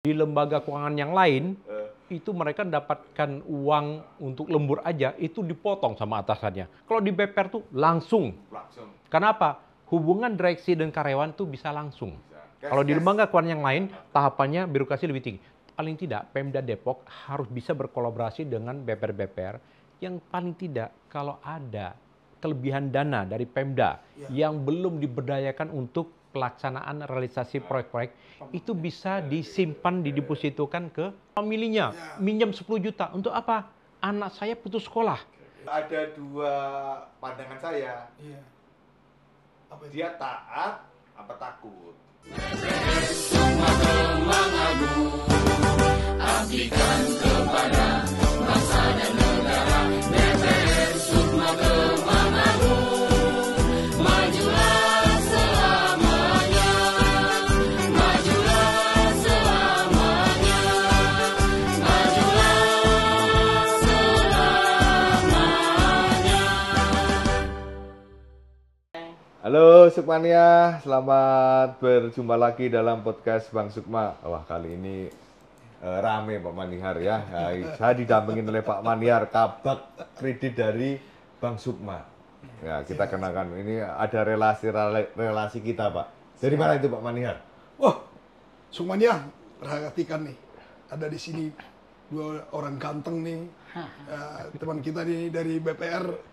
Di lembaga keuangan yang lain, itu mereka dapatkan uang untuk lembur aja, itu dipotong sama atasannya. Kalau di BPR tuh langsung. Kenapa? Hubungan direksi dan karyawan tuh bisa langsung. Kalau di lembaga keuangan yang lain, tahapannya birokrasi lebih tinggi. Paling tidak, Pemda Depok harus bisa berkolaborasi dengan BPR-BPR yang paling tidak kalau ada kelebihan dana dari Pemda yang belum diberdayakan untuk pelaksanaan realisasi proyek-proyek, itu bisa disimpan, didepositokan ke familinya. Minjam 10 juta. Untuk apa? Anak saya putus sekolah. Ada dua pandangan saya. Dia taat apa takut? Abdikan kepada bangsa dan negara, BPR Sukma Kemang Agung. Majulah selamanya, majulah selamanya, majulah selamanya. Halo Sukmania, selamat berjumpa lagi dalam podcast Bang Sukma. Wah, kali ini rame Pak Manihar ya. Saya didampingin oleh Pak Manihar, kabak kredit dari Bang Sukma. Ya, kita kenakan ini ada relasi kita, Pak. Dari mana itu Pak Manihar? Wah, Sukmania, perhatikan nih. Ada di sini dua orang ganteng nih. Teman kita nih dari BPR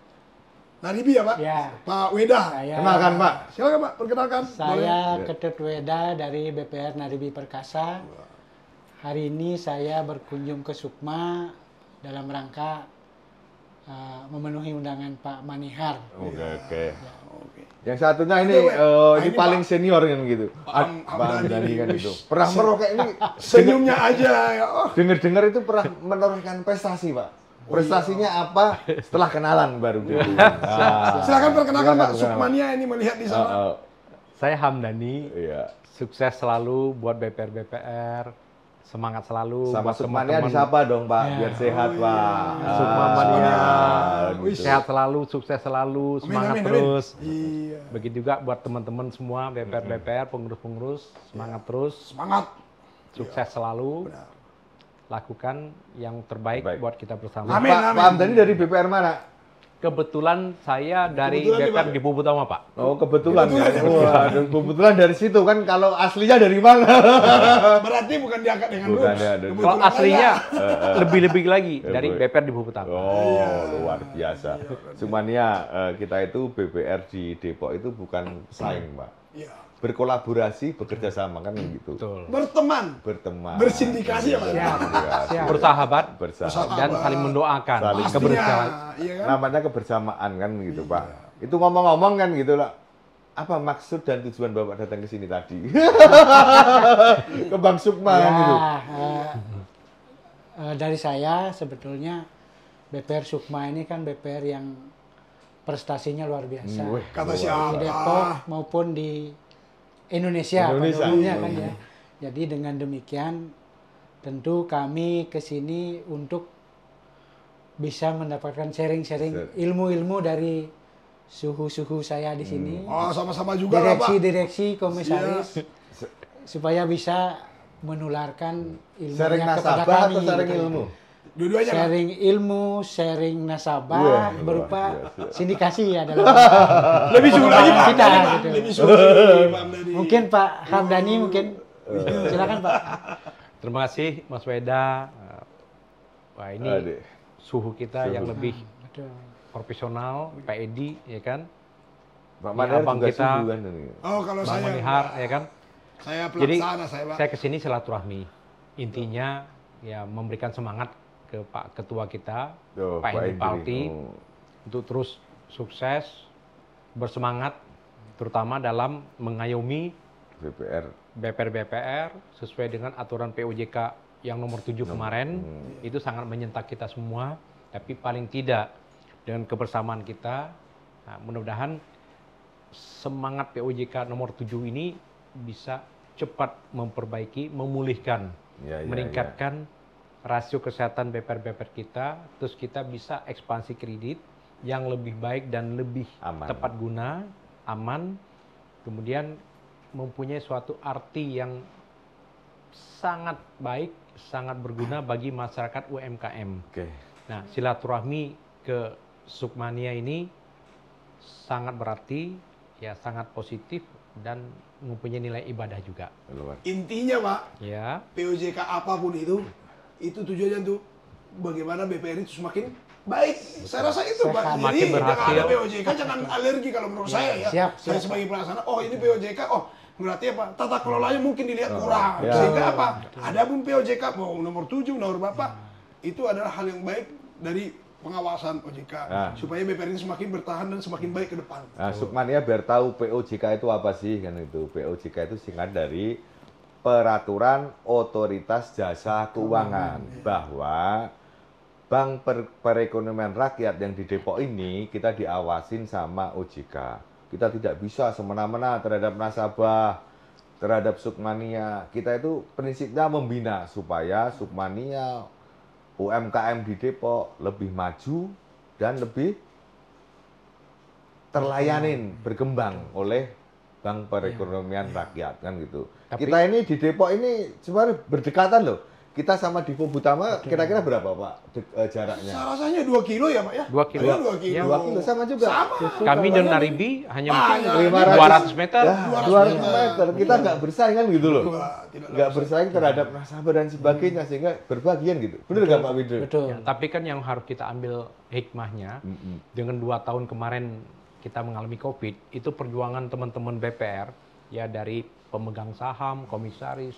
Naribi ya Pak? Ya. Pak Weda. Kenalkan Pak. Silakan Pak, perkenalkan. Saya Ketut Weda dari BPR Naribi Perkasa. Hari ini saya berkunjung ke Sukma dalam rangka memenuhi undangan Pak Manihar. Oke. Yang satunya ini ini paling senior kan gitu. Bang Dani kan itu. Pernah merokok ini Senyumnya aja ya. Oh. dengar-dengar itu pernah menorehkan prestasi, Pak. Prestasinya apa? Setelah kenalan baru dulu. Silakan perkenalkan Pak. Silakan. Sukmania ini melihat di sana. Saya Hamdani, Iya. sukses selalu buat BPR-BPR, semangat selalu. Sama buat Sukmania teman-teman. disapa dong, Pak, biar sehat, Pak. Sukmania. Gitu. Sehat selalu, sukses selalu, semangat Amin. terus. Iya. Begitu juga buat teman-teman semua BPR-BPR, pengurus-pengurus, semangat terus, Semangat. sukses selalu. Lakukan yang terbaik Terbaik. buat kita bersama. Amin. Pak Hamdani dari BPR mana? Kebetulan saya dari Kebetulan di BPR mana? di Pupu Utama, Pak. Oh, kebetulan ya. Wah, kebetulan dari situ kan, kalau aslinya dari mana? Berarti bukan diangkat dengan Bukan, lurus. ya, Kalau aslinya lebih-lebih lagi dari Baik. BPR di Pupu Utama. Oh, luar biasa. Sukmania, kita itu BPR di Depok itu bukan pesaing, Pak. Iya. Berkolaborasi, bekerja sama kan gitu. Betul. Berteman. Berteman. Bersindikasi ya, Pak? Bersindikasi. Bersahabat Bersahabat. dan saling mendoakan Saling kebersamaan. Iya kan? Namanya kebersamaan kan gitu, Pak. Itu ngomong-ngomong kan gitu lah. Apa maksud dan tujuan Bapak datang ke sini tadi? Ke Bang Sukma Ya, gitu. dari saya sebetulnya BPR Sukma ini kan BPR yang prestasinya luar biasa. Wih, Kata Di siapa? Depok maupun di Indonesia, Indonesia. pada umumnya kan ya. Jadi dengan demikian tentu kami ke sini untuk bisa mendapatkan sharing-sharing ilmu-ilmu dari suhu-suhu saya di sini. Oh, sama-sama juga lah, Pak. Direksi-direksi, komisaris, supaya bisa menularkan Sharing ilmunya kepada nasabah kami. atau sharing gitu. ilmu? Dua-duanya kan? Sharing ilmu, sharing nasabah, Wah, berupa luar biasa. sindikasi ya dalam Lebih sulit lagi Pak kita, Hamdani, Pak. gitu. Lebih sulit lagi Pak Hamdani. Mungkin Pak Hamdani mungkin silakan Pak. Terima kasih Mas Weda. Wah, ini Adik. suhu kita yang lebih Betul. profesional, Pak Edi, ya kan? Pak Ini Manihar abang juga kita. subuh kan ini. Oh, kalau Bang saya Manihar, ya kan? saya Jadi pelaksana saya, Pak. saya kesini silaturahmi. Intinya ya memberikan semangat ke Pak Ketua kita, Tuh, Pak Hendy Hendry. Palti, Oh. untuk terus sukses, bersemangat, terutama dalam mengayomi BPR. BPR-BPR sesuai dengan aturan POJK yang nomor 7 kemarin. Itu sangat menyentak kita semua, tapi paling tidak dengan kebersamaan kita, nah, mudah-mudahan semangat POJK nomor 7 ini bisa cepat memperbaiki, memulihkan, Ya, ya, meningkatkan rasio kesehatan BPR-BPR kita, terus kita bisa ekspansi kredit yang lebih baik dan lebih Aman. tepat guna, aman, kemudian mempunyai suatu arti yang sangat baik, sangat berguna bagi masyarakat UMKM. Oke. Nah, silaturahmi ke Sukmania ini sangat berarti, ya sangat positif dan mempunyai nilai ibadah juga. Luar. Intinya Pak, Ya, POJK apapun itu tujuannya untuk bagaimana BPR itu semakin baik. Saya rasa itu Pak. Sehat. Semakin Jadi berhasil. yang ada POJK jangan alergi kalau menurut saya ya. siap, Saya siap. sebagai pelaksana, oh ini POJK, oh berarti apa? Tata kelolanya mungkin dilihat kurang. ya. Sehingga apa? Adapun POJK mau nomor 7, nomor berapa, itu adalah hal yang baik dari pengawasan OJK Nah. supaya BPR ini semakin bertahan dan semakin baik ke depan. Nah, Sukmania biar tahu POJK itu apa sih kan itu. POJK itu singkat dari Peraturan Otoritas Jasa Keuangan, bahwa Bank Perekonomian Rakyat yang di Depok ini kita diawasin sama OJK. Kita tidak bisa semena-mena terhadap nasabah, terhadap Sukmania. Kita itu prinsipnya membina supaya Sukmania UMKM di Depok lebih maju dan lebih terlayanin, berkembang oleh Bank Perekonomian Rakyat kan gitu. Tapi- Kita ini di Depok ini sebenarnya berdekatan loh. Kita sama Dipo Butama kira-kira berapa Pak jaraknya? Saya rasanya 2 kilo ya Pak ya? 2 kilo. Iya, 2 kilo. 2 kilo sama juga. Sama. kami dengan Naribi hanya mungkin Banyak. 200 meter. Ya, 200 meter. Kita nggak bersaing kan gitu loh. Tidak Nggak bersaing terhadap nasabah dan sebagainya sehingga berbagian gitu. Bener nggak Pak Widro? Betul. Ya, tapi kan yang harus kita ambil hikmahnya, dengan 2 tahun kemarin kita mengalami COVID, itu perjuangan teman-teman BPR, ya dari pemegang saham, komisaris,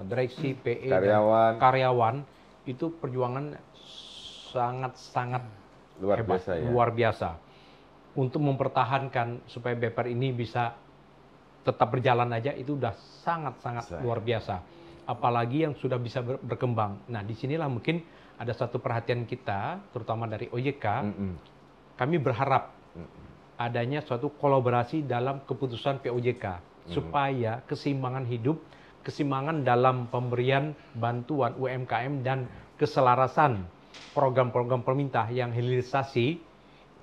direksi, PE, Karyawan. dan karyawan, itu perjuangan sangat-sangat Luar hebat, biasa ya. luar biasa. Untuk mempertahankan supaya BPR ini bisa tetap berjalan aja, itu udah sangat-sangat Saya. luar biasa. Apalagi yang sudah bisa berkembang. Nah, disinilah mungkin ada satu perhatian kita, terutama dari OJK, kami berharap adanya suatu kolaborasi dalam keputusan POJK, supaya keseimbangan hidup, keseimbangan dalam pemberian bantuan UMKM dan keselarasan program-program pemerintah yang hilirisasi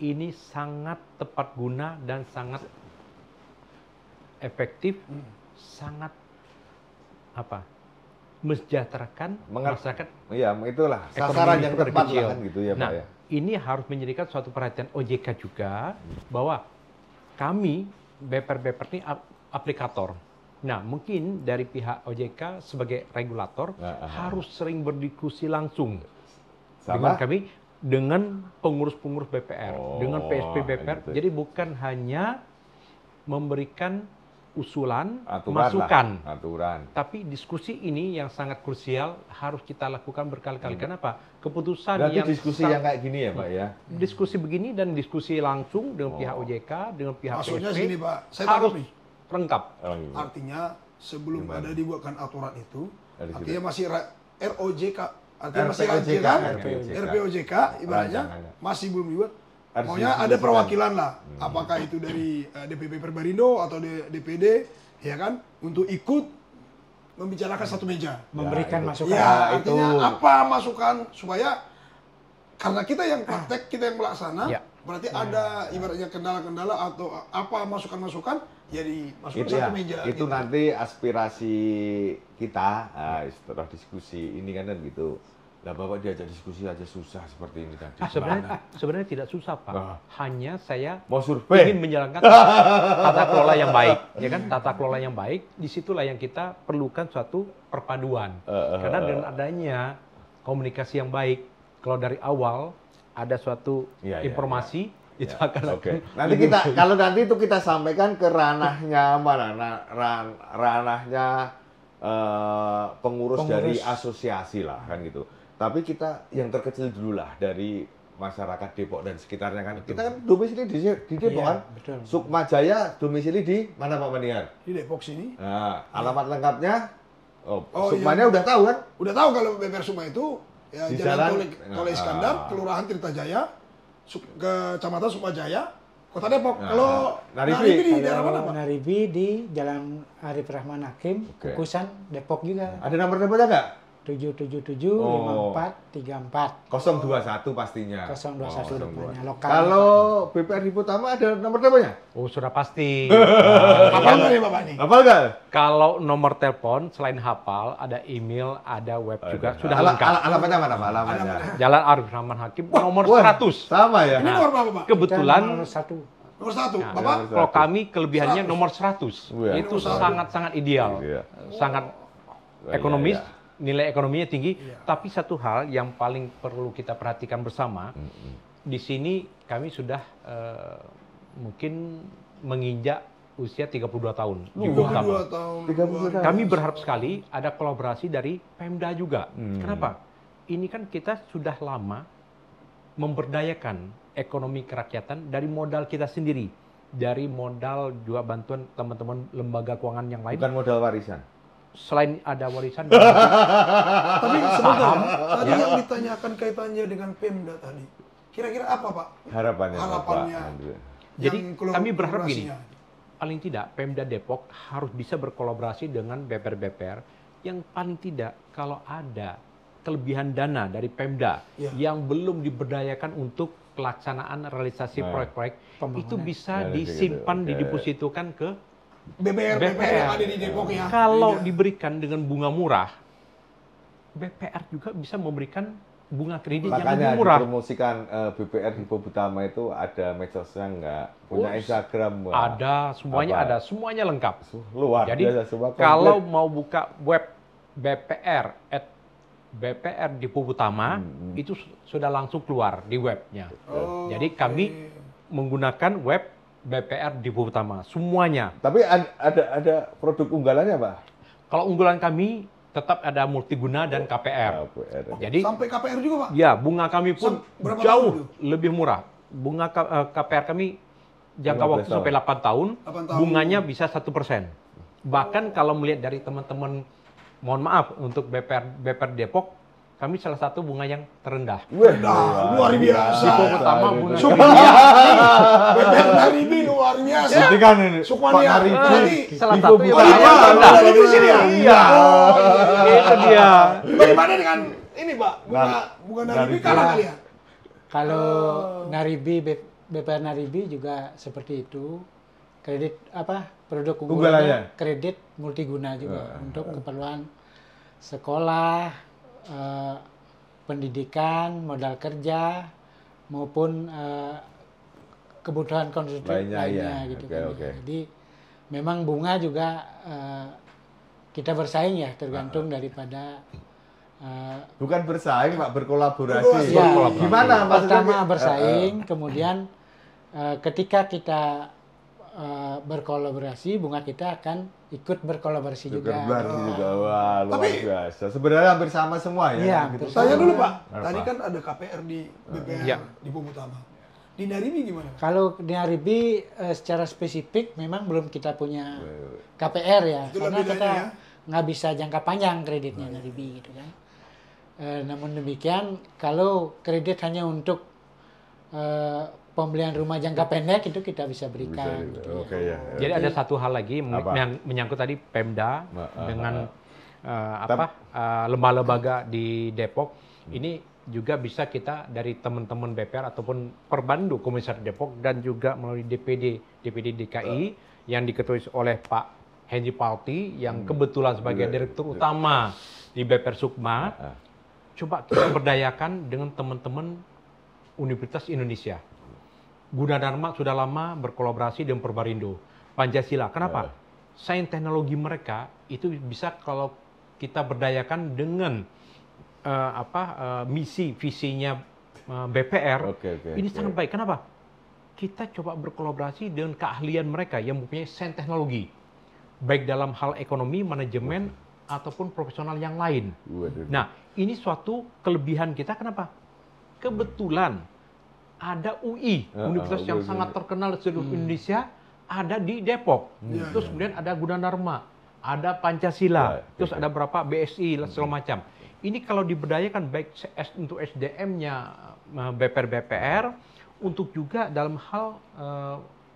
ini sangat tepat guna dan sangat efektif, sangat mensejahterakan masyarakat. Iya, itulah Ekonomi sasaran yang mikro tepat kecil. lah kan gitu ya Nah, Pak ya. ini harus menjadikan suatu perhatian OJK juga bahwa kami BPR ini aplikator. Nah, mungkin dari pihak OJK sebagai regulator harus sering berdiskusi langsung dengan Sama? kami, dengan pengurus-pengurus BPR, dengan PSP BPR. gitu. Jadi bukan hanya memberikan usulan, Aturan masukan, lah, aturan. tapi diskusi ini yang sangat krusial harus kita lakukan berkali-kali. Kenapa? Keputusan Berarti yang diskusi yang kayak gini ya Pak ya. diskusi begini dan diskusi langsung dengan pihak OJK, dengan pihak Maksudnya PSP sini Pak, saya harus tangkap nih. lengkap. Artinya sebelum Gimana? ada dibuatkan aturan itu, Dari artinya masih ROJK, artinya masih RPOJK, rancangan, RPOJK. RPOJK ibaratnya Rancangannya. masih belum dibuat. Harus Maunya ada didiskusikan. perwakilan lah, apakah itu dari DPP Perbarindo atau DPD, ya kan, untuk ikut membicarakan satu meja. Memberikan itu. masukan. Ya, itu. artinya apa masukan supaya karena kita yang praktek, kita yang melaksana, Ya. berarti ada ibaratnya kendala-kendala atau apa masukan-masukan, jadi masuk Itu satu ya, meja. itu gitu. nanti aspirasi kita setelah diskusi ini kan gitu. Lah Bapak diajak diskusi aja susah seperti ini tadi. Sebenarnya tidak susah, Pak. Ah. Hanya saya Mau survei. ingin menjalankan tata kelola yang baik, ya kan? Tata kelola yang baik, disitulah yang kita perlukan suatu perpaduan. Karena dengan adanya komunikasi yang baik, kalau dari awal ada suatu Iya, informasi, itu akan Oke. Nanti kita kalau nanti itu kita sampaikan ke ranahnya mana? Ranahnya pengurus dari asosiasi lah kan gitu. Tapi kita yang terkecil dulu lah dari masyarakat Depok dan sekitarnya kan. Kita kan domisili di Depok Iya, kan. betul. Sukma Jaya domisili di mana Pak Maniar? Di Depok sini. Nah, alamat lengkapnya Oh, Sukmanya udah tahu kan? Udah tahu kalau BPR Suma itu ya Di Jalan jalan- Tol Iskandar, Kelurahan Tirtajaya, Kecamatan Sukmajaya, Kota Depok. Nah, Kalau Naribi. Naribi di daerah mana, Kalau Pak? Naribi di Jalan Arif Rahman Hakim, Oke. Kukusan, Depok juga. Ada nomor teleponnya nggak? 777 5434 021 pastinya. 021 depannya lokal. Kalau BPR di Utama ada nomor teleponnya? Oh, sudah pasti. Apa nih Bapak nih? Hafal nggak? Kalau nomor telepon selain hafal, ada email, ada web juga sudah lengkap. Alamatnya mana, Pak? Alamatnya. Jalan Arif Rahman Hakim nomor Wah, 100. sama ya. Ini nomor berapa Pak? Kebetulan Nomor 1. Nomor 1. Nah, Bapak? kalau kami kelebihannya nomor 100. Wah. Itu Nomor 100. sangat-sangat ideal. Iya. Sangat Iya, ekonomis, iya. nilai ekonominya tinggi. Tapi satu hal yang paling perlu kita perhatikan bersama, di sini kami sudah mungkin menginjak usia 32 tahun. di 32 Utama. tahun. 32 tahun. Kami berharap sekali ada kolaborasi dari Pemda juga. Kenapa? Ini kan kita sudah lama memberdayakan ekonomi kerakyatan dari modal kita sendiri. Dari modal juga bantuan teman-teman lembaga keuangan yang lain. Bukan modal warisan. Selain ada warisan, Tapi sebentar, tadi Ya. yang ditanyakan kaitannya dengan Pemda tadi. Kira-kira apa Pak? Harapannya, Harapannya. Pak. jadi yang kami berharap gini, kolaborasinya? paling tidak Pemda Depok harus bisa berkolaborasi dengan BPR-BPR yang paling tidak kalau ada kelebihan dana dari Pemda Ya. yang belum diberdayakan untuk pelaksanaan realisasi proyek-proyek itu bisa Ya, disimpan, gitu. didepositokan ke BPR yang ada di Depok ya. Kalau Iya. diberikan dengan bunga murah, BPR juga bisa memberikan bunga kredit yang Makanya lebih murah. dipromosikan BPR di Utama itu ada medsosnya nggak? Punya Oh, Instagram nggak? Ada, semuanya Apa? ada, semuanya lengkap. Luar Jadi biasa, semua komplit. kalau mau buka web BPR di Utama itu sudah langsung keluar di webnya. Jadi kami menggunakan web BPR di Utama semuanya. Tapi ada produk unggalannya, Pak? Kalau unggulan kami tetap ada multiguna dan KPR. KPR. Jadi Sampai KPR juga Pak. ya bunga kami pun Berapa jauh tahun lebih murah. Bunga KPR kami jangka 15 waktu sampai 8 tahun, 8 tahun. bunganya bisa 1%. Bahkan kalau melihat dari teman-teman, mohon maaf untuk BPR Depok, kami salah satu bunga yang terendah. Wah, luar biasa. Di Utama bunga BPR Naribi luar biasa. Ini kan ini. Sukmania. Pak Naribi. Berarti salah Di satu yang Utama. bunga terendah. ada di sini ya? Iya. Itu dia. Bagaimana dengan ini Pak? Bunga Naribi kalah kali ya? Kalau Naribi BPR Naribi juga seperti itu. Kredit produk Unggulannya? unggulannya kredit multiguna juga untuk keperluan sekolah, pendidikan, modal kerja maupun kebutuhan konsumsi Lainnya, lainnya ya. gitu Oke, kan. oke. Jadi memang bunga juga kita bersaing ya tergantung daripada Bukan bersaing, Pak, berkolaborasi. Berkolaborasi. Ya, Gimana maksudnya? pertama bersaing, kemudian ketika kita berkolaborasi, bunga kita akan ikut berkolaborasi juga. Berkolaborasi juga. Wah, luar Tapi- biasa. Sebenarnya hampir sama semua ya. Iya, gitu. hampir Saya dulu Pak, Apa? tadi kan ada KPR di BPR Ya. di Utama. Di Naribi gimana? Kalau di Naribi secara spesifik memang belum kita punya KPR ya, Itulah karena bedanya kita ya. nggak bisa jangka panjang kreditnya Naribi gitu kan. Namun demikian, kalau kredit hanya untuk pembelian rumah jangka pendek itu kita bisa berikan. Bisa, gitu ya. Oke ya. Jadi ada satu hal lagi Apa? yang menyangkut tadi Pemda Nah, dengan lembaga-lembaga di Depok. Ini juga bisa kita dari teman-teman BPR ataupun Perbandu Komisaris Depok dan juga melalui DPD DKI yang diketuai oleh Pak Henry Palti yang kebetulan sebagai Direktur Utama di BPR Sukma. Coba kita berdayakan dengan teman-teman Universitas Indonesia. Gunadarma sudah lama berkolaborasi dengan Perbarindo. Pancasila, kenapa? Sains teknologi mereka itu bisa kalau kita berdayakan dengan misi visinya BPR. Oke. Ini sangat baik. Kenapa? Kita coba berkolaborasi dengan keahlian mereka yang mempunyai sains teknologi, baik dalam hal ekonomi, manajemen ataupun profesional yang lain. Waduh. Nah, ini suatu kelebihan kita. Kenapa? Kebetulan ada UI, universitas yang sangat terkenal di seluruh Indonesia, ada di Depok. Terus kemudian ada Gunadarma, ada Pancasila, terus ada berapa BSI, segala macam. Ini kalau diberdayakan baik untuk SDM-nya BPR, untuk juga dalam hal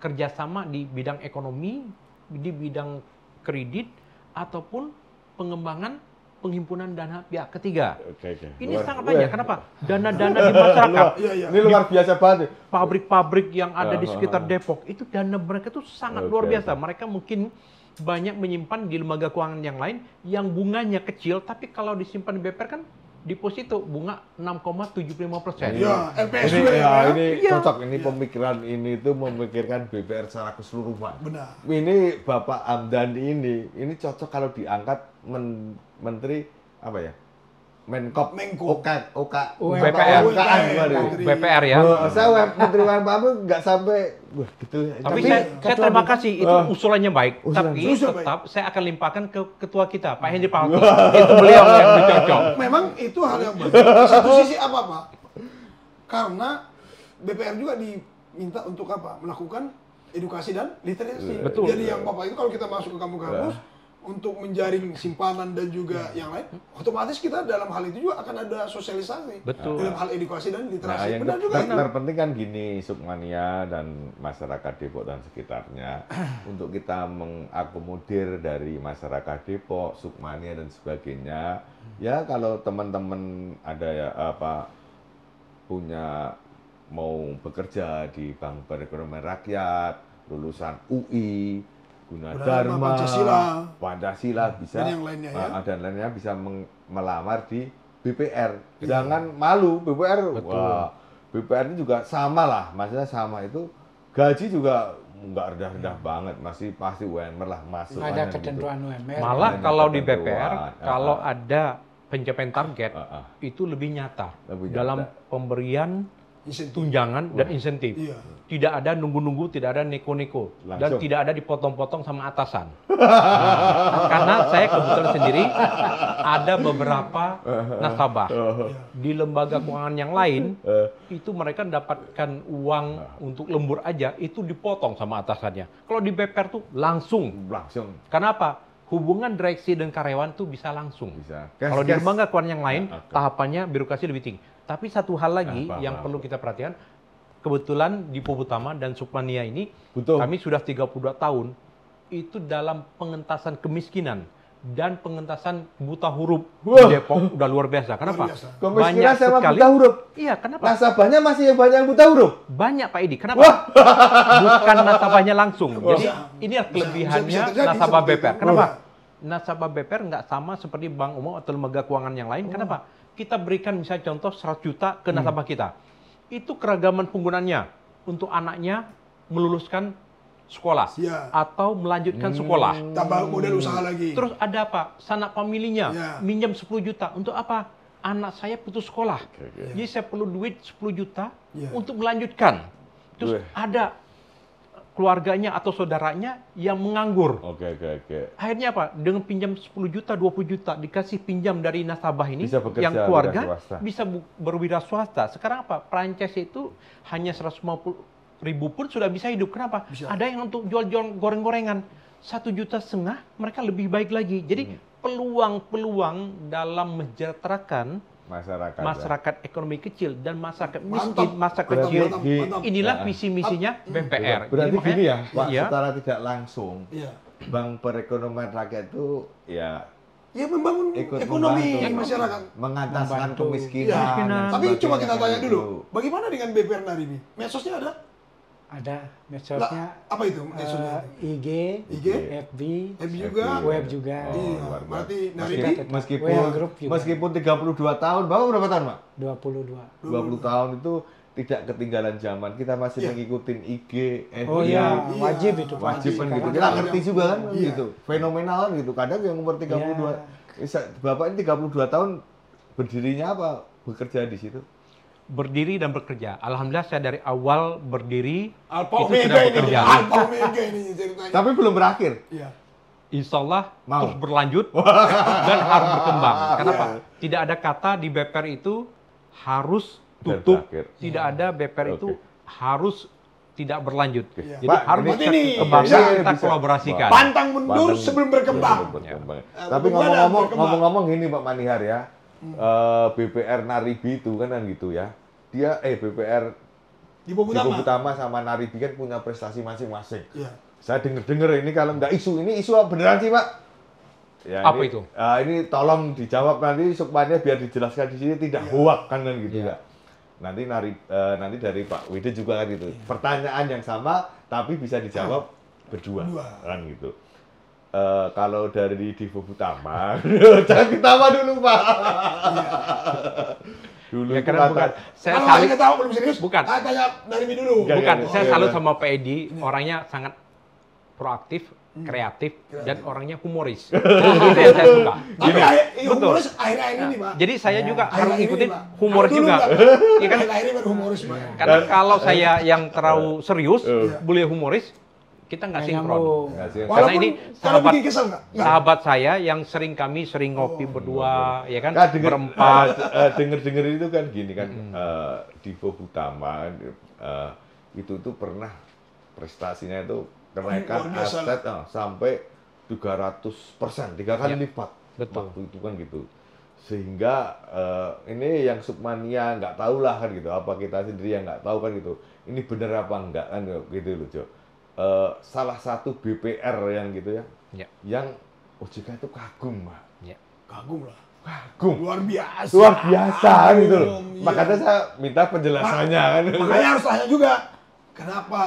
kerjasama di bidang ekonomi, di bidang kredit, ataupun pengembangan penghimpunan dana pihak ketiga. Oke. Ini sangat banyak. Kenapa? Dana-dana di masyarakat. Iya. Ini luar biasa banget. Pabrik-pabrik yang ada di sekitar Depok, itu dana mereka tuh sangat luar biasa. Mereka mungkin banyak menyimpan di lembaga keuangan yang lain yang bunganya kecil, tapi kalau disimpan di BPR kan deposito bunga 6,75%. Iya, LPS Ini, juga ya. ini Iya. cocok. Ini pemikiran ini tuh memikirkan BPR secara keseluruhan. Benar. Ini Bapak Hamdan ini cocok kalau diangkat menteri apa ya? Menko. BPR. BPR ya. Saya menteri UMKM nggak sampai wah gitu. Tapi saya terima kasih, itu usulannya baik. Tapi Usulan tetap saya akan limpahkan ke ketua kita, Pak Hendy Pak Harto. Itu beliau yang lebih cocok. Memang itu hal yang baik. Di satu sisi apa, Pak? Karena BPR juga diminta untuk apa? Melakukan edukasi dan literasi. Betul. Jadi yang Bapak itu kalau kita masuk ke kampus-kampus untuk menjaring simpanan dan juga yang lain, otomatis kita dalam hal itu juga akan ada sosialisasi. Betul. Dalam hal edukasi dan Nah, literasi. yang Benar juga itu. terpenting kan gini, Sukmania dan masyarakat Depok dan sekitarnya, untuk kita mengakomodir dari masyarakat Depok, Sukmania dan sebagainya. Ya kalau teman-teman ada ya punya mau bekerja di Bank Perekonomian Rakyat, lulusan UI, Gunadarma, Pancasila bisa, dan yang lainnya ya. dan lainnya bisa melamar di BPR. Jangan malu, BPR. Betul. Wah, BPR ini juga sama lah, maksudnya sama itu gaji juga nggak rendah-rendah banget, masih pasti UMR lah masuk. Nggak ada ketentuan UMR. Malah Ada kalau di ketentuan. BPR, kalau ada pencapaian target, itu lebih nyata Lebih dalam nyata. pemberian Insentif. tunjangan dan insentif. Iya. Tidak ada nunggu-nunggu, tidak ada neko-neko, dan Langsung. tidak ada dipotong-potong sama atasan. Karena saya kebetulan sendiri ada beberapa nasabah di lembaga keuangan yang lain, itu mereka mendapatkan uang untuk lembur aja itu dipotong sama atasannya. Kalau di BPR tuh langsung. Kenapa? Hubungan direksi dan karyawan tuh bisa langsung. Bisa. Kalau di Cash. lembaga keuangan yang lain, Oke. tahapannya birokrasi lebih tinggi. Tapi satu hal lagi Apa, yang apa, perlu kita perhatikan, kebetulan di Pobutama dan Sukmania ini, Betul. kami sudah 32 tahun, itu dalam pengentasan kemiskinan dan pengentasan buta huruf Wah. di Depok udah luar biasa. Kenapa? Luar biasa. Kemiskinan sama buta huruf. Iya, kenapa? Nasabahnya masih yang banyak yang buta huruf. Banyak Pak Edi. Kenapa? Bukan nasabahnya langsung. Jadi ini kelebihannya bisa terjadi nasabah seperti BPR. itu. Kenapa? Nasabah BPR nggak sama seperti bank umum atau lembaga keuangan yang lain. Kenapa? Kita berikan misalnya contoh 100 juta ke nasabah kita. Itu keragaman penggunaannya untuk anaknya meluluskan sekolah Iya. atau melanjutkan sekolah. Tambah modal usaha lagi. Terus ada apa? Sanak familinya Ya. minjam 10 juta. Untuk apa? Anak saya putus sekolah. Jadi saya perlu duit 10 juta Ya. untuk melanjutkan. Terus Wih. ada keluarganya atau saudaranya yang menganggur. Oke. Akhirnya apa? Dengan pinjam 10 juta, 20 juta, dikasih pinjam dari nasabah ini, Bisa bekerja, yang keluarga wira swasta. bisa berwira swasta. Sekarang apa? Franchise itu hanya 150.000 pun sudah bisa hidup. Kenapa? Bisa. Ada yang untuk jual-jual goreng-gorengan. 1,5 juta mereka lebih baik lagi. Jadi peluang-peluang dalam mensejahterakan masyarakat ekonomi kecil dan masyarakat miskin, masyarakat Berarti- kecil. mantap. Inilah visi misinya BPR. Berarti Jadi gini ya, makanya- Pak, Iya. secara tidak langsung, Iya. Bank Perekonomian Rakyat itu ya Ya membangun ikut ekonomi membantu, masyarakat. mengantaskan Membantu. kemiskinan. Kemiskinan. dan Tapi coba kita sebagainya tanya kayak dulu, gitu. bagaimana dengan BPR Naribi? Medsosnya ada? Ada Lah, medsosnya, apa itu medsosnya? IG, IG, FB, FB juga. web juga. Iya, luar biasa. berarti Kita Naribi tetap Meskipun WA group juga. meskipun 32 tahun, Bapak berapa tahun, Pak? 22. 20 tahun itu tidak ketinggalan zaman. Kita masih Iya. ngikutin IG, FB. Oh iya, Iya. wajib itu Pak. Wajib kan Sekarang gitu. Kita Iya. ngerti juga kan Iya. gitu. Fenomenal kan gitu. Kadang yang umur 32 Iya. Bapak ini 32 tahun berdirinya apa? Bekerja di situ. berdiri dan bekerja. Alhamdulillah saya dari awal berdiri Alpha itu Omega sudah ini, bekerja. Alpha Omega ini ceritanya. Tapi belum berakhir. Iya. Insya Allah Mau. terus berlanjut dan harus berkembang. Kenapa? Iya. Tidak ada kata di BPR itu harus tutup. berakhir. Tidak ada BPR itu harus tidak berlanjut. Iya. Jadi Pak, harus ini- kita ini kembangkan, bisa- kita bisa. kolaborasikan. Pantang mundur Pantang- sebelum berkembang. berkembang. Eh, Tapi bagaimana ngomong-ngomong berkembang? ngomong-ngomong gini Pak Manihar ya. BPR Naribi itu kan gitu ya. Dia BPR Di di Bogutama. Bogutama sama Naribi kan punya prestasi masing-masing. Iya. Saya denger-denger ini kalau nggak isu, ini isu beneran sih Pak? Ya, Apa ini, itu? Ini tolong dijawab nanti Sukmanya biar dijelaskan di sini tidak hoak kan gitu ya. Nanti nanti dari Pak Wide juga kan gitu. Pertanyaan yang sama tapi bisa dijawab berdua kan gitu. Kalau dari Divo Utama, jangan ketawa dulu Pak. Dulu Ya itu karena kata- bukan. Saya Kalau salut, masih ketawa belum serius, Bukan. tanya dari Mi dulu. Enggak, bukan. enggak, Saya enggak. salut sama Pak Edi, orangnya sangat proaktif, kreatif, dan orangnya humoris. Itu yang saya suka. Tapi betul. humoris akhir-akhir ini, Pak. Jadi saya juga harus Akhir-akhir ini, ikutin Pak. humoris Dulu juga. enggak. Iya kan? Akhir-akhir ini baru humoris, Pak. Karena kalau saya yang terlalu serius, beliau humoris, kita nggak Nggak sinkron. nyambung. Nggak sih. Karena Walaupun ini kalau sahabat bikin kesel nggak? Nggak. sahabat saya yang kami sering ngopi berdua, ya kan? Kan denger, Berempat. denger itu kan gini kan, Divo Utama itu tuh pernah prestasinya itu kenaikan Luar biasa. aset sampai 300%, 3 kali Ya, lipat. betul. Waktu itu kan gitu. Sehingga ini yang Sukmania nggak tahu lah kan gitu, apa kita sendiri yang nggak tahu kan gitu. Ini bener apa enggak kan gitu loh, Jo. Salah satu BPR yang gitu ya, Ya. yang OJK itu kagum, Pak. Ya. Kagum lah. Kagum. Luar biasa. Luar biasa gitu loh. Iya. Makanya saya minta penjelasannya kan. Makanya harus tanya juga, kenapa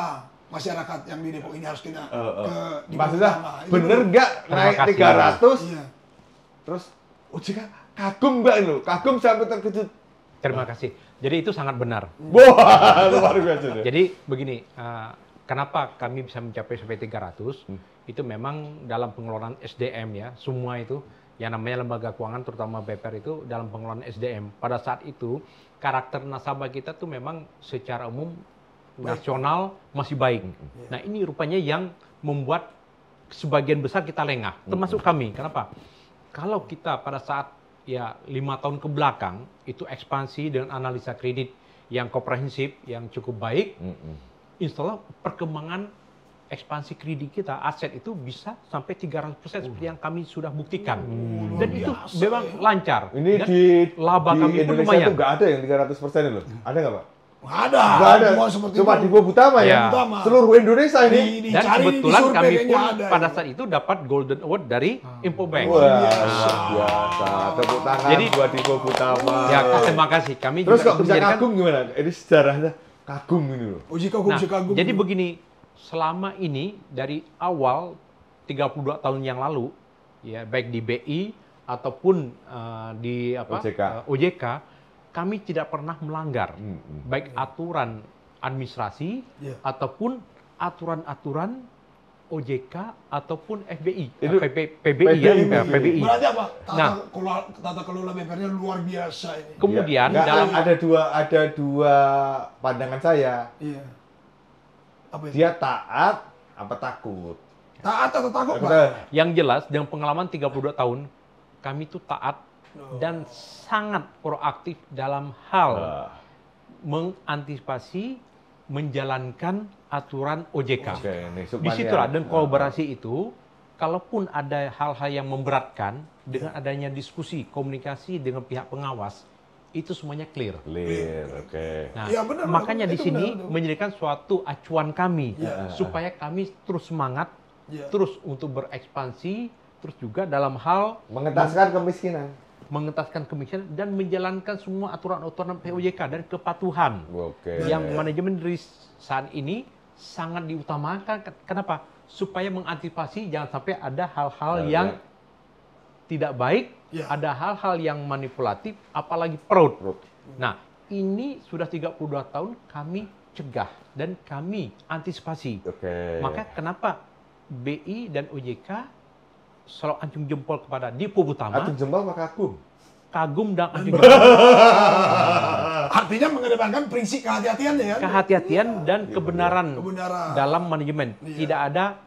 masyarakat yang di Depok ini harus kena ke di Maksudnya Utama? Itu bener dulu. nggak Terima naik kasih. 300 Iya. terus OJK kagum nggak itu? Kagum sampai terkejut. Terima kasih. Jadi itu sangat benar. Wah, luar biasa deh. Jadi begini, kenapa kami bisa mencapai sampai 300? Itu memang dalam pengelolaan SDM ya, semua itu yang namanya lembaga keuangan terutama BPR itu dalam pengelolaan SDM. Pada saat itu karakter nasabah kita tuh memang secara umum nasional masih baik. Nah ini rupanya yang membuat sebagian besar kita lengah, termasuk kami. Kenapa? Kalau kita pada saat ya 5 tahun ke belakang itu ekspansi dengan analisa kredit yang komprehensif, yang cukup baik, insya Allah perkembangan ekspansi kredit kita, aset itu bisa sampai 300% seperti yang kami sudah buktikan. Dan itu memang lancar. Ini Dan di laba di kami pun Indonesia lumayan. tuh nggak ada yang 300% loh. Ada nggak, Pak? Nggak ada. Nggak ada. Semua seperti Cuma itu. Divo Utama ya. Ya. Utama. Seluruh Indonesia ini. Dan Dicari di kebetulan survei kami kayaknya pun ada. pada saat itu dapat Golden Award dari Infobank. Wah, luar biasa. Tepuk tangan Jadi- buat Divo Utama. Ya, terima kasih. Kami Terus juga kok itu bisa menjadikan- kagum gimana? Ini sejarahnya kagum ini loh. OJK kagum, Nah, kagum. jadi begini, selama ini dari awal 32 tahun yang lalu, ya baik di BI ataupun di OJK, kami tidak pernah melanggar baik aturan administrasi Iya. ataupun aturan-aturan OJK ataupun FBI, Itu PBI ya, PBI. Berarti apa? Nah. Tata kelola BPR-nya luar biasa ini. Kemudian Ya, nggak, dalam ada dua pandangan saya. Iya. Apa itu? Dia taat apa takut? Taat atau takut, Pak? Kita- yang jelas dengan pengalaman 32 tahun, kami itu taat dan sangat proaktif dalam hal Ah, mengantisipasi, menjalankan aturan OJK. Oke, nih Di Sukmania. situlah dan kolaborasi itu, kalaupun ada hal-hal yang memberatkan, dengan adanya diskusi, komunikasi dengan pihak pengawas, itu semuanya clear. Clear, oke. Nah, Iya, benar, makanya benar. di Itu sini benar, benar. menjadikan suatu acuan kami Iya. supaya kami terus semangat, Iya. terus untuk berekspansi, terus juga dalam hal Mengentaskan kemiskinan. mengentaskan kemiskinan dan menjalankan semua aturan-aturan POJK dan kepatuhan Oke. yang manajemen dari saat ini sangat diutamakan. Kenapa? Supaya mengantisipasi jangan sampai ada hal-hal Ya, yang ya. tidak baik, Ya. ada hal-hal yang manipulatif, apalagi fraud. Fraud. Nah, ini sudah 32 tahun kami cegah dan kami antisipasi. Oke. Maka kenapa BI dan OJK selalu acung jempol kepada Divo Utama, Acung jempol apa kagum? kagum dan acung jempol. Artinya mengedepankan prinsip kehati-hatian ya kan? Kehati-hatian dan kebenaran Kebenaran. dalam manajemen. Tidak ada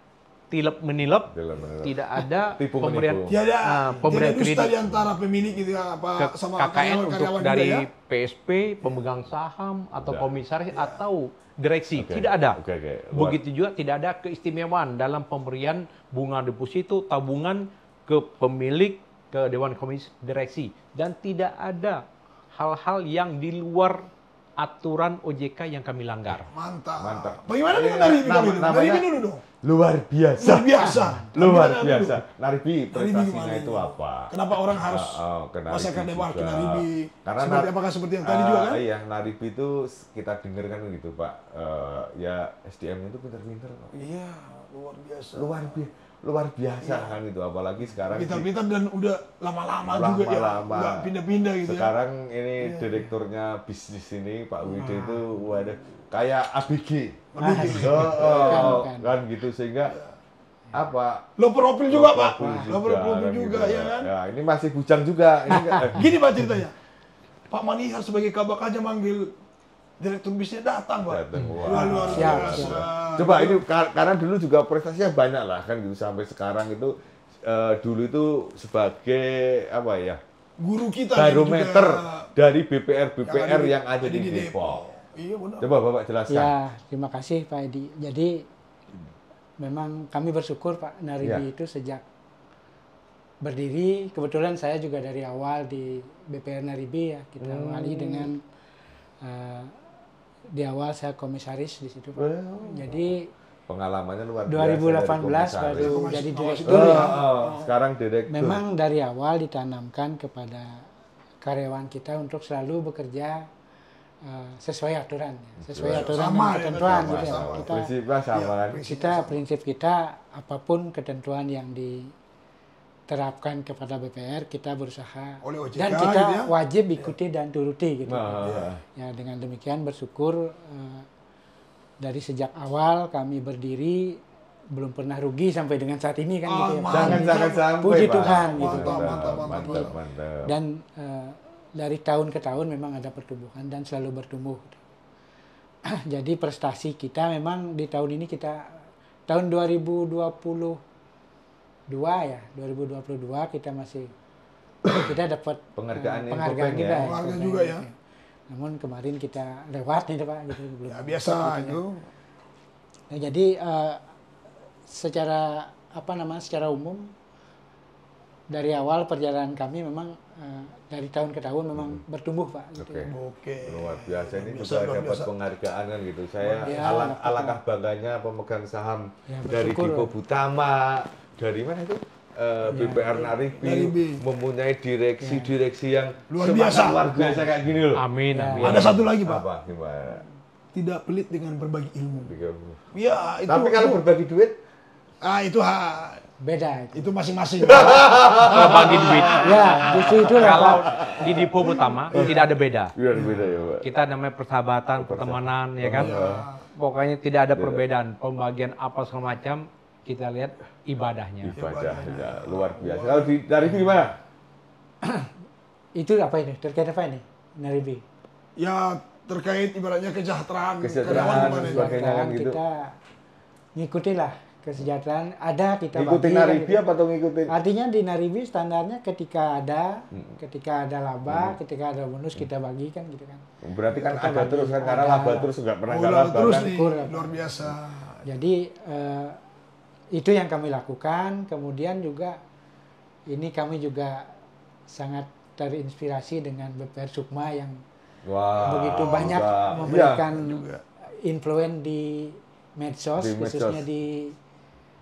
tilep menilep, Dalam menilep. tidak ada Tipu pemberian menipu. Tiada, pemberian tiada dusta kredit di antara pemilik gitu ya, apa ke sama KKN untuk karyawan-karyawan juga dari ya? PSP, pemegang saham atau Ya. komisaris atau direksi. Oke. Tidak ada. Oke, oke. Begitu juga tidak ada keistimewaan dalam pemberian bunga deposito, tabungan ke pemilik, ke Dewan Komisaris Direksi. Dan tidak ada hal-hal yang di luar aturan OJK yang kami langgar. Mantap. Mantap. Bagaimana Iya, dengan dari nama- dulu? Dari namanya- dulu dong. luar biasa. Luar biasa. Luar Gimana biasa. dulu? Naribi Naribi prestasinya gimana itu ini? apa? Kenapa orang harus ke Naribi masyarakat Depok ke juga. Naribi? Karena Apakah seperti yang tadi juga kan? Iya, Naribi itu kita dengar kan gitu Pak. Ya SDM-nya itu pintar-pintar kok. Iya, luar biasa. Luar biasa kan gitu. Apalagi sekarang Pintar-pintar dan udah lama-lama juga ya. lama-lama. Nggak pindah-pindah gitu sekarang ini direkturnya bisnis ini Pak Wide itu waduh kayak ABG. Bukan. Kan gitu sehingga apa? Lo profil juga Pak. Profil Lo profil kan juga gitu. ya kan? Ya, ini masih bujang juga. Ini Gini Pak ceritanya. Pak Manihar sebagai kabak aja manggil direktur bisnisnya datang Pak. Datang, wah. Wah, luar Siap, biasa. Coba ini karena dulu juga prestasinya banyak lah kan gitu sampai sekarang itu dulu itu sebagai apa ya Guru kita barometer juga dari BPR yang ada di Depok. Depok. Iya benar. Coba Bapak jelaskan. Ya, terima kasih Pak Edi. Jadi memang kami bersyukur Pak Naribi Ya. itu sejak berdiri, kebetulan saya juga dari awal di BPR Naribi ya, kita awali dengan di awal saya komisaris di situ Pak. Jadi Pengalamannya luar 2018 baru Komisaris. jadi Oh, direktur ya. Sekarang direktur. Memang dari awal ditanamkan kepada karyawan kita untuk selalu bekerja sesuai aturan, sesuai aturan Sama dan ya, ketentuan sama, gitu ya. sama. Kita Prinsipnya sama kan. prinsip kita apapun ketentuan yang diterapkan kepada BPR kita berusaha Oleh OJK dan kita gitu ya. wajib ikuti dan turuti gitu. Nah, Ya dengan demikian bersyukur dari sejak awal kami berdiri belum pernah rugi sampai dengan saat ini kan gitu ya. jangan sampai Puji Pak. Tuhan gitu. Mantap. Dan dari tahun ke tahun memang ada pertumbuhan dan selalu bertumbuh. Jadi prestasi kita memang di tahun ini tahun 2022 kita masih kita dapat Penghargaan penghargaan Infobank juga. ya. Penghargaan juga ya. Namun kemarin kita lewat nih Pak gitu belum. Ya biasa itu. Nah, jadi secara secara umum dari awal perjalanan kami memang dari tahun ke tahun memang bertumbuh Pak. Gitu. Oke. Oke. Luar biasa ini Luar juga biasa. dapat penghargaan kan gitu. Saya Ya, alangkah bangganya pemegang saham Ya, dari bersyukur. Diko Butama, dari mana itu? BPR Naribi Naribi. mempunyai direksi yang Luar semacam biasa. luar biasa kayak gini loh. Amin, Ya. amin. Ada satu lagi Pak. Apa gimana? Tidak pelit dengan berbagi ilmu. Ya itu. Tapi kalau berbagi duit itu Beda itu. itu masing-masing. Kalau bagi duit, Ya, justru itu lah kalau Pak. di Dipo Utama tidak ada beda. beda ya, Pak. Kita namanya persahabatan, pertemanan, ya kan? Pokoknya tidak ada perbedaan. Pembagian apa segala macam, kita lihat ibadahnya. Ibadah ya, luar biasa. Kalau di Naribi gimana? Itu apa ini? Terkait apa ini? Naribi. Ya terkait ibaratnya kesejahteraan Kesejahteraan karyawan dan gimana ya? sebagainya. kan gitu. Kita ngikutin lah kesejahteraan. Ada kita Ngikutin bagi, Naribi gitu. apa atau ngikutin? Artinya di Naribi standarnya ketika ada laba, ketika ada bonus kita bagi kan gitu kan. Berarti kan Kita ada bagi. terus kan karena Ada. laba terus nggak pernah Oh, nggak lama laba terus kan. nih, Syukur. luar biasa. Jadi itu yang kami lakukan. Kemudian juga ini kami juga sangat terinspirasi dengan BPR Sukma yang Wah, begitu banyak udah. memberikan juga. influen di medsos, Di medsos. khususnya di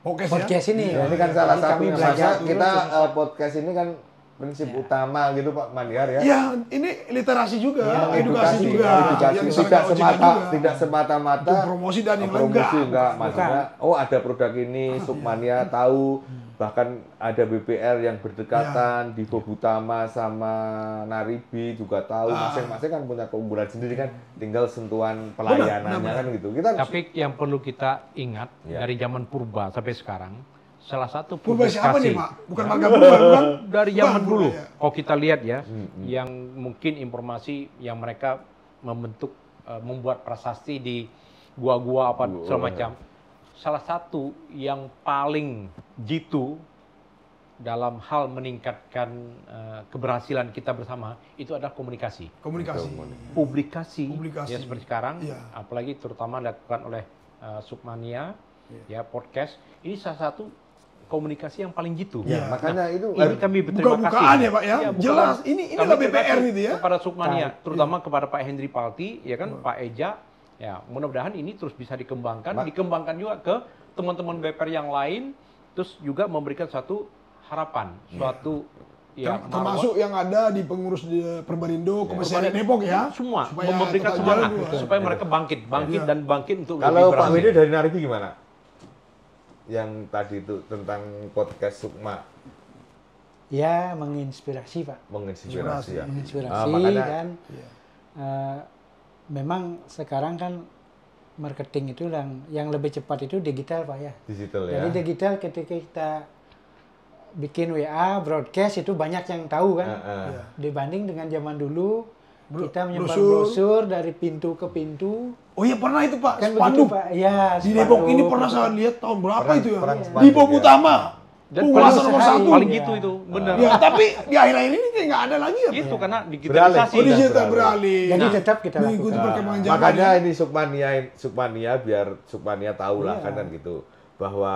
Podcast, podcast ya? ini. Ya, ini kan salah Jadi kami satunya. belajar Masa kita podcast ini kan prinsip utama gitu Pak Manihar ya. Ya, ini literasi juga, Ya, edukasi juga. edukasi Yang tidak disampaikan OJK semata juga. tidak semata-mata Untuk promosi dan yang promosi enggak. enggak maksudnya oh ada produk ini Sukmania tahu bahkan ada BPR yang berdekatan di Bobutama sama Naribi juga tahu masing-masing kan punya keunggulan sendiri kan tinggal sentuhan pelayanannya benar. kan gitu kita Tapi yang perlu kita ingat Ya. dari zaman purba sampai sekarang, salah satu Purba siapa nih, publikasi Pak? Bukan Marga Purba, bukan? dari zaman Bang, dulu. Purba, ya. Kalau kita lihat ya, yang mungkin informasi yang mereka membentuk, membuat prasasti di gua-gua apa segala macam. Salah satu yang paling jitu dalam hal meningkatkan keberhasilan kita bersama itu adalah komunikasi. Komunikasi. Publikasi, Publikasi. ya seperti sekarang, Iya. apalagi terutama dilakukan oleh Sukmania, ya podcast. Ini salah satu komunikasi yang paling jitu. ya, makanya itu Ini kami berterima kasih. Buka-bukaan ya, Pak, ya? buka-bukaan. Jelas, inilah Kami terima BPR kasih gitu ya. Kepada Sukmania, terutama kepada Pak Hendri Palti, ya kan, Pak Eja, Ya, mudah-mudahan ini terus bisa dikembangkan juga ke teman-teman BPR yang lain, terus juga memberikan suatu harapan, suatu Termasuk yang ada di pengurus di Perbarindo, Komisariat Depok ya. semua Supaya memberikan tetap semangat jalan juga. supaya mereka bangkit untuk Kalau lebih Pak berhasil. Wede dari Naribi gimana? Yang tadi itu tentang podcast Sukma Ya, menginspirasi Pak. menginspirasi ya. Menginspirasi makanya dan memang sekarang kan marketing itu yang lebih cepat itu digital Pak ya. digital ya. Jadi digital ketika kita bikin WA, broadcast itu banyak yang tahu kan. Dibanding dengan zaman dulu kita menyebar brosur dari pintu ke pintu. Oh iya pernah itu Pak, Kan spanduk. begitu Pak. Ya, Di Depok spanduk. ini pernah saya lihat tahun berapa Perang- itu ya? perang Di spanduk, Bop ya. Utama. Dan Unggulan nomor sehari. 1. Paling Iya. gitu itu, benar. Ya, tapi di akhir-akhir ini kayak nggak ada lagi ya. Pak? Itu karena Beralih. digitalisasi. Oh, digital beralih. beralih. Jadi Nah, tetap kita mengikuti lakukan. perkembangan zaman. Makanya ya. ini Sukmania biar Sukmania tahu lah kan gitu bahwa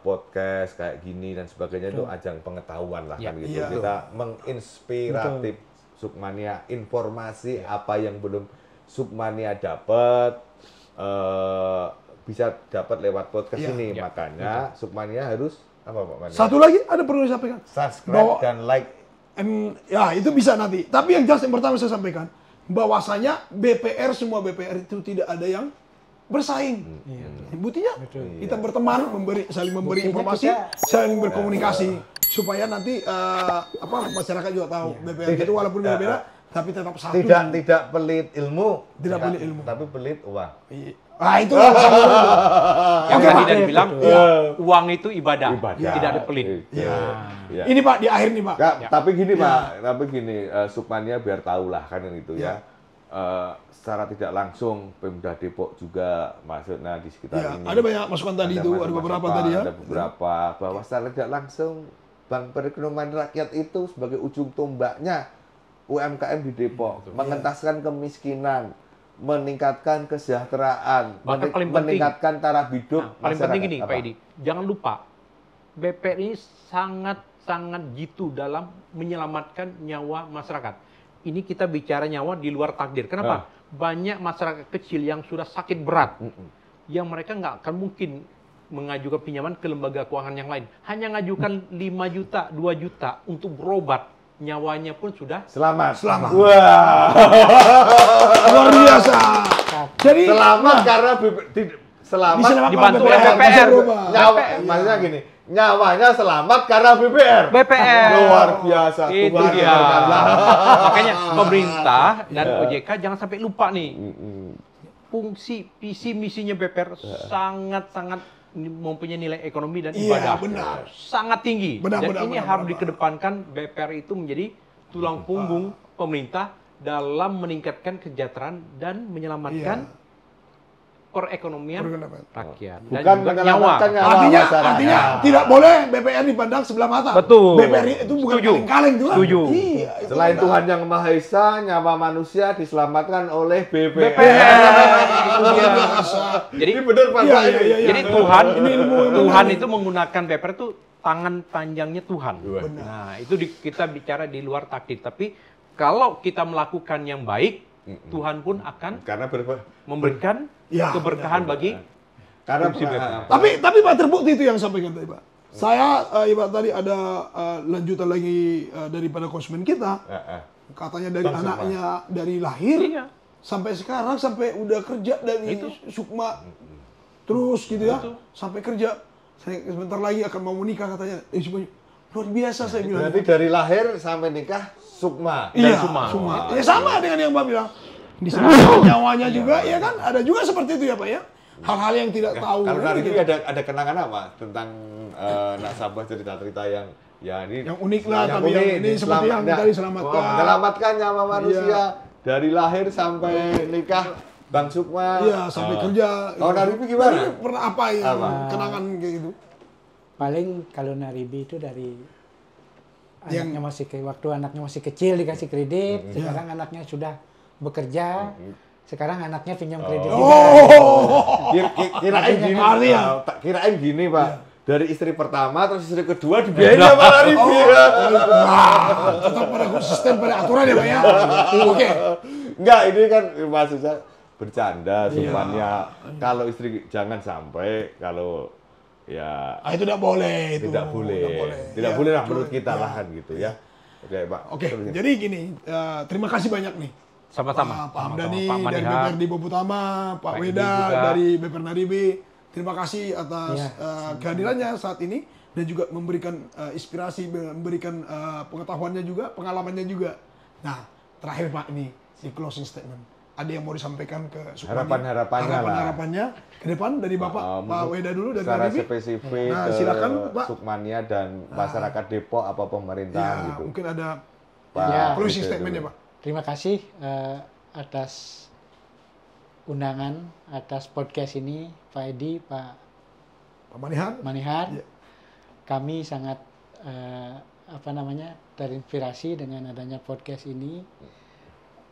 podcast kayak gini dan sebagainya itu ajang pengetahuan lah kan gitu. Iya. Kita menginspiratif Sukmania informasi apa yang belum Sukmania dapat bisa dapat lewat podcast Iya. ini. Makanya Sukmania harus apa Pak Mania? Satu lagi ada perlu disampaikan. Subscribe Bahwa- dan like. Ya itu bisa nanti. Tapi yang jelas yang pertama saya sampaikan bahwasanya semua BPR itu tidak ada yang bersaing. Buktinya kita berteman, saling memberi Buktinya informasi, kita- saling berkomunikasi supaya nanti masyarakat juga tahu BPR itu walaupun beda-beda tapi tetap satu. Tidak pelit ilmu, Tidak pelit ilmu. tapi pelit uang. Ah itu Yang Oke, tadi Pak. dari bilang uang itu ibadah, Ibadah. tidak ada pelit. Iya. Ini Pak di akhir nih Pak. Nggak, tapi gini Pak, Sukmania biar tahu lah kan yang itu ya. Secara tidak langsung Pemda Depok juga maksudnya di sekitar Ya, ini. ada banyak masukan tadi itu, ada beberapa tadi ya. Ada beberapa bahwa secara tidak langsung Bank Perekonomian Rakyat itu sebagai ujung tombaknya UMKM di Depok, mengentaskan kemiskinan, meningkatkan kesejahteraan, Bahkan paling penting- meningkatkan taraf hidup. Nah, paling penting gini masyarakat. Pak Apa? Edi, jangan lupa BPR ini sangat jitu dalam menyelamatkan nyawa masyarakat. Ini kita bicara nyawa di luar takdir. Kenapa? Banyak masyarakat kecil yang sudah sakit berat, yang mereka nggak akan mungkin mengajukan pinjaman ke lembaga keuangan yang lain. Hanya ngajukan 5 juta, 2 juta untuk berobat, nyawanya pun sudah Selamat. Selamat. Wah. Luar biasa. Jadi Selamat karena selamat diselamatkan dibantu BPR. oleh BPR. nyawa, maksudnya gini, nyawanya selamat karena BPR. BPR. Luar biasa. Itu Tuhan dia. memberkati. Makanya pemerintah dan OJK jangan sampai lupa nih. Fungsi, visi, misinya BPR sangat-sangat mempunyai nilai ekonomi dan Iya, ibadah. benar. Sangat tinggi. Benar, dan benar, ini benar, harus benar. dikedepankan BPR itu menjadi tulang punggung pemerintah dalam meningkatkan kesejahteraan dan menyelamatkan perekonomian Perekonomian. rakyat. Dan Bukan juga menyelamatkan nyawa Artinya masyarakat. tidak boleh BPR dipandang sebelah mata. Betul. BPR itu bukan Setuju. kaleng-kaleng juga. Setuju. Iya, itu Selain benar. Tuhan yang Maha Esa, nyawa manusia diselamatkan oleh BPR. Itu dia. Jadi Ini benar Pak. Iya, Pak, iya, ini. iya, iya. Jadi Tuhan, Ini ilmu yang Tuhan benar. itu menggunakan BPR itu tangan panjangnya Tuhan. Nah, itu kita bicara di luar takdir. Tapi kalau kita melakukan yang baik, Tuhan pun akan Karena memberikan Ya, keberkahan bagi karena fungsi BPR. Tapi Pak terbukti itu yang sampaikan tadi Pak. Saya Pak tadi ada lanjutan lagi daripada konsumen kita. Katanya dari Bang anaknya dari lahir Iya. sampai sekarang sampai udah kerja dari Sukma terus gitu ya sampai kerja. Saya sebentar lagi akan mau menikah katanya. Semuanya luar biasa saya bilang. berarti dari lahir sampai nikah Sukma. Iya, Sukma. Ya sama dengan yang Pak bilang. Di sana nyawanya juga, ya kan? Ada juga seperti itu ya Pak ya. Hal-hal yang tidak tahu. Kalau kan, hari gitu. ini ada kenangan apa tentang nasabah cerita-cerita yang ya ini Yang unik lah, tapi yang ini seperti yang tadi selamatkan. menyelamatkan nyawa manusia dari lahir sampai nikah Bang Sukma. Iya, sampai kerja. Kalau Naribi gimana? Naribi pernah apa ya? Apa? Kenangan kayak gitu. Paling kalau Naribi itu dari anaknya waktu anaknya masih kecil dikasih kredit, sekarang anaknya sudah bekerja, sekarang anaknya pinjam kredit juga. Kirain gini, Artinya? kirain gini Pak. Dari istri pertama terus istri kedua dibiayain sama Naribi. Tetap pada konsisten pada aturan ya Pak ya. Oke. Enggak, ini kan maksud saya bercanda Sukmania. Kalau istri jangan sampai kalau ya itu tidak boleh itu. tidak boleh. Tidak Ya, boleh lah betul. menurut kita Ya. lah kan gitu ya. Oke, Pak. Oke, jadi gini, terima kasih banyak nih. Sama-sama. Pak Hamdani Pak dari Manihar. BPRD Bobutama, Pak Pak Edi Weda juga. dari BPRNADB. Terima kasih atas kehadirannya saat ini dan juga memberikan inspirasi, memberikan pengetahuannya juga, pengalamannya juga. Nah, terakhir Pak ini si closing statement. Ada yang mau disampaikan ke Sukmania? Harapan-harapannya lah. Harapan-harapannya ke depan dari Bapak Pak Weda dulu dari secara NADB. spesifik Nah, ke silakan, Pak. Sukmania dan masyarakat Depok apa Ya, pemerintahan gitu. mungkin ada Pak, closing gitu statement ya, dulu. Pak. Terima kasih atas undangan, atas podcast ini, Pak Edi, Pak Pak Manihar. Manihar. Ya. Kami sangat terinspirasi dengan adanya podcast ini.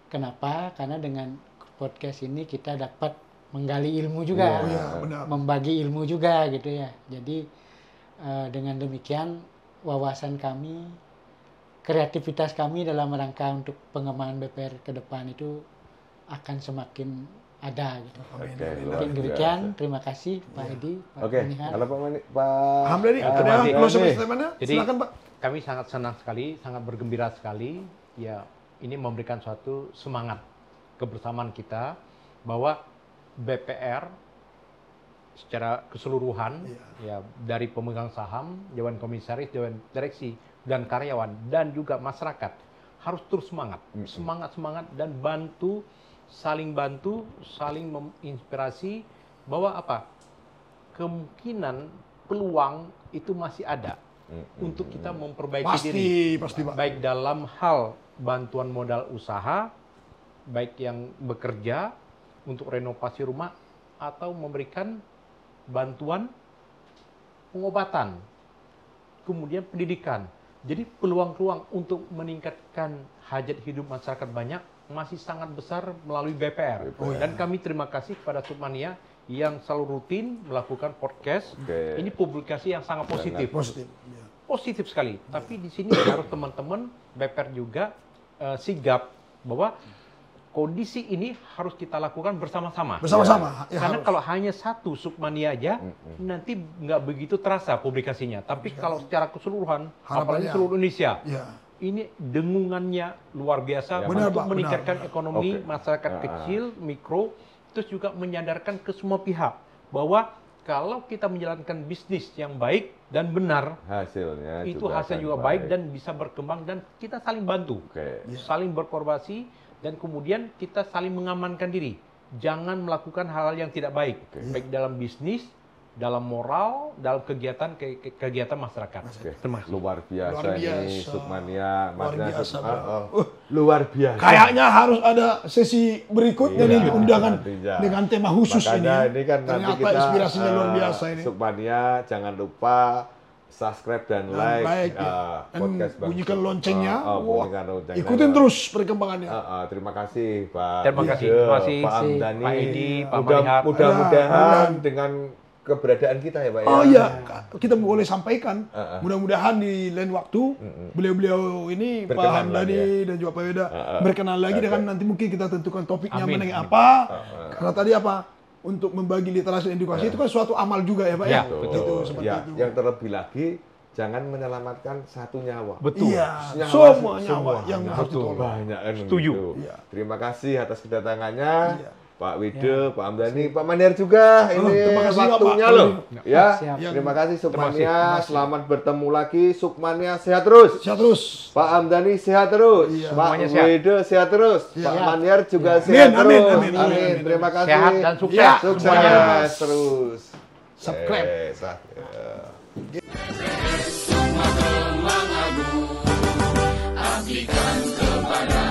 Kenapa? Karena dengan podcast ini kita dapat menggali ilmu juga, Oh ya, benar. membagi ilmu juga gitu ya. Jadi dengan demikian wawasan kami, kreativitas kami dalam rangka untuk pengembangan BPR ke depan itu akan semakin ada gitu. Amin. Oke, luar Mungkin biasa. demikian. Terima kasih Pak Edi, Pak Oke, Manihar. kalau Pak Hamdani, ada Hamdani. closing statement-nya? Jadi Silakan, Pak. kami sangat senang sekali, sangat bergembira sekali. Ya, ini memberikan suatu semangat kebersamaan kita bahwa BPR secara keseluruhan ya dari pemegang saham, dewan komisaris, dewan direksi dan karyawan dan juga masyarakat harus terus semangat, semangat dan saling bantu, saling menginspirasi bahwa apa? Kemungkinan peluang itu masih ada untuk kita memperbaiki diri. Pasti, Pak. Baik dalam hal bantuan modal usaha, baik yang bekerja untuk renovasi rumah atau memberikan bantuan pengobatan, kemudian pendidikan. Jadi peluang-peluang untuk meningkatkan hajat hidup masyarakat banyak masih sangat besar melalui BPR. Dan kami terima kasih kepada Sukmania yang selalu rutin melakukan podcast. Oke. Ini publikasi yang sangat positif. Positif. Ya. Positif sekali. Tapi di sini harus teman-teman BPR juga sigap bahwa kondisi ini harus kita lakukan bersama-sama. Bersama-sama. Ya, Karena harus. kalau hanya satu Sukmania aja, nanti nggak begitu terasa publikasinya. Tapi kalau secara keseluruhan, apalagi Harapannya. seluruh Indonesia, Ya. ini dengungannya luar biasa Benar, untuk Pak, meningkatkan benar. ekonomi Oke. masyarakat kecil, mikro, terus juga menyadarkan ke semua pihak bahwa kalau kita menjalankan bisnis yang baik dan benar, hasilnya itu juga hasil akan juga baik dan bisa berkembang dan kita saling bantu, Oke. saling berkorporasi dan kemudian kita saling mengamankan diri. Jangan melakukan hal-hal yang tidak baik, baik dalam bisnis, dalam moral, dalam kegiatan masyarakat. Terima kasih. Luar biasa, Luar ini biasa. Sukmania. Luar Maksudnya biasa, Suk- Bro. luar biasa. Kayaknya harus ada sesi berikutnya Iya, nih undangan nantinya. dengan tema khusus Makanya ini. ini kan nanti Ternyata kita inspirasinya luar biasa ini. Sukmania jangan lupa subscribe dan like, ya. Dan podcast Bang bunyikan Suk. loncengnya. Wah, Wah, loncengnya. ikutin terus perkembangannya. Terima kasih Pak. Terima kasih. Ide, Terima kasih, Pak Hamdani. Pak Edi, Pak Manihar. Mudah-mudahan dengan keberadaan kita ya Pak ya. Oh iya, kita boleh sampaikan. Mudah-mudahan di lain waktu beliau-beliau ini Pak Berkenan Hamdani lagi ya. dan juga Pak Weda berkenan lagi dan nanti mungkin kita tentukan topiknya Amin, mengenai amin. apa. Karena tadi apa? Untuk membagi literasi dan edukasi itu kan suatu amal juga ya Pak ya. Ya, Betul. Gitu, seperti Ya, itu. yang terlebih lagi jangan menyelamatkan satu nyawa. Betul. Iya, Nyawa, semua nyawa semua. yang harus Betul. ditolong. Banyak kan Setuju. gitu. Iya. Terima kasih atas kedatangannya. Iya. Pak Wide, Pak Hamdani, Pak Manihar juga. Ini terima kasih juga, waktunya Pak. loh. Ya, Siap. terima kasih Sukmania. Terima kasih. Selamat bertemu lagi. Sukmania sehat terus. Sehat terus. Pak Hamdani sehat terus. Iya. Pak Semuanya sehat. Wide sehat terus. Iya. Pak Manihar juga Amin, sehat amin, terus. amin, amin. Terima kasih. Sehat dan sukses. Ya, Sukses semuanya. terus. Subscribe. Sukma Kemang Agung, abdikan kepada